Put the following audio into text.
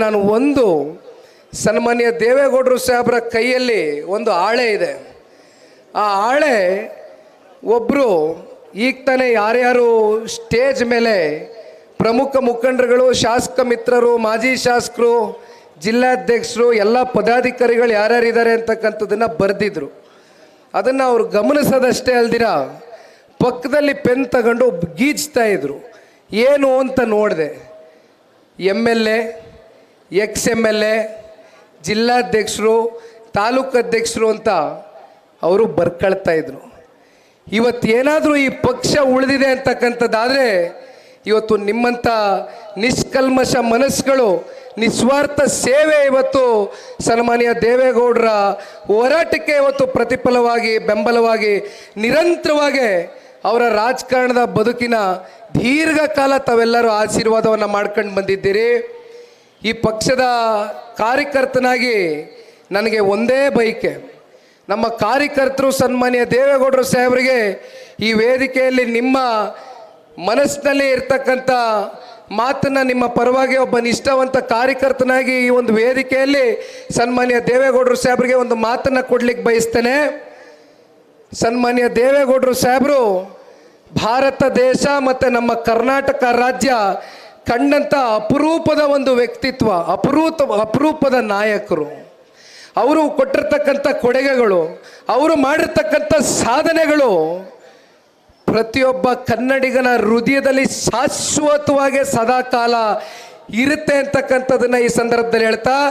ನಾನು ಒಂದು ಸನ್ಮಾನ್ಯ ದೇವೇಗೌಡರು ಸಾಹೇಬರ ಕೈಯಲ್ಲಿ ಒಂದು ಆಳೆ ಇದೆ. ಆ ಆಳೆ ಒಬ್ಬರು ಈಗ ತಾನೇ ಯಾರ್ಯಾರು ಸ್ಟೇಜ್ ಮೇಲೆ ಪ್ರಮುಖ ಮುಖಂಡರುಗಳು, ಶಾಸಕ ಮಿತ್ರರು, ಮಾಜಿ ಶಾಸಕರು, ಜಿಲ್ಲಾಧ್ಯಕ್ಷರು, ಎಲ್ಲ ಪದಾಧಿಕಾರಿಗಳು ಯಾರ್ಯಾರಿದ್ದಾರೆ ಅಂತಕ್ಕಂಥದ್ದನ್ನು ಬರೆದಿದ್ರು. ಅದನ್ನು ಅವ್ರು ಗಮನಿಸೋದಷ್ಟೇ ಅಲ್ದಿರ ಪಕ್ಕದಲ್ಲಿ ಪೆನ್ ತಗೊಂಡು ಗೀಚ್ತಾ ಇದ್ರು. ಏನು ಅಂತ ನೋಡಿದೆ, MLA, XMLA, ಜಿಲ್ಲಾಧ್ಯಕ್ಷರು, ತಾಲೂಕು ಅಧ್ಯಕ್ಷರು ಅಂತ ಅವರು ಬರ್ಕೊಳ್ತಾ ಇದ್ರು. ಇವತ್ತೇನಾದರೂ ಈ ಪಕ್ಷ ಉಳಿದಿದೆ ಅಂತಕ್ಕಂಥದ್ದಾದರೆ ಇವತ್ತು ನಿಮ್ಮಂಥ ನಿಷ್ಕಲ್ಮಶ ಮನಸ್ಸುಗಳು, ನಿಸ್ವಾರ್ಥ ಸೇವೆ ಇವತ್ತು ಸನ್ಮಾನ್ಯ ದೇವೇಗೌಡರ ಹೋರಾಟಕ್ಕೆ ಇವತ್ತು ಪ್ರತಿಫಲವಾಗಿ, ಬೆಂಬಲವಾಗಿ, ನಿರಂತರವಾಗಿ ಅವರ ರಾಜಕಾರಣದ ಬದುಕಿನ ದೀರ್ಘಕಾಲ ತಾವೆಲ್ಲರೂ ಆಶೀರ್ವಾದವನ್ನು ಮಾಡ್ಕೊಂಡು ಬಂದಿದ್ದೀರಿ. ಈ ಪಕ್ಷದ ಕಾರ್ಯಕರ್ತನಾಗಿ ನನಗೆ ಒಂದೇ ಬಯಕೆ, ನಮ್ಮ ಕಾರ್ಯಕರ್ತರು ಸನ್ಮಾನ್ಯ ದೇವೇಗೌಡರು ಸಾಹೇಬರಿಗೆ ಈ ವೇದಿಕೆಯಲ್ಲಿ ನಿಮ್ಮ ಮನಸ್ಸಿನಲ್ಲಿ ಇರ್ತಕ್ಕಂಥ ಮಾತನ್ನು ನಿಮ್ಮ ಪರವಾಗಿ ಒಬ್ಬ ನಿಷ್ಠಾವಂತ ಕಾರ್ಯಕರ್ತನಾಗಿ ಈ ಒಂದು ವೇದಿಕೆಯಲ್ಲಿ ಸನ್ಮಾನ್ಯ ದೇವೇಗೌಡರು ಸಾಹೇಬರಿಗೆ ಒಂದು ಮಾತನ್ನು ಕೊಡ್ಲಿಕ್ಕೆ ಬಯಸ್ತೇನೆ. ಸನ್ಮಾನ್ಯ ದೇವೇಗೌಡರು ಸಾಹೇಬರು ಭಾರತ ದೇಶ ಮತ್ತು ನಮ್ಮ ಕರ್ನಾಟಕ ರಾಜ್ಯ ಕಂಡಂಥ ಅಪರೂಪದ ಒಂದು ವ್ಯಕ್ತಿತ್ವ, ಅಪರೂಪದ ನಾಯಕರು. ಅವರು ಕೊಟ್ಟಿರ್ತಕ್ಕಂಥ ಕೊಡುಗೆಗಳು, ಅವರು ಮಾಡಿರ್ತಕ್ಕಂಥ ಸಾಧನೆಗಳು ಪ್ರತಿಯೊಬ್ಬ ಕನ್ನಡಿಗನ ಹೃದಯದಲ್ಲಿ ಶಾಶ್ವತವಾಗಿ ಸದಾಕಾಲ ಇರುತ್ತೆ ಅಂತಕ್ಕಂಥದ್ದನ್ನು ಈ ಸಂದರ್ಭದಲ್ಲಿ ಹೇಳ್ತಾ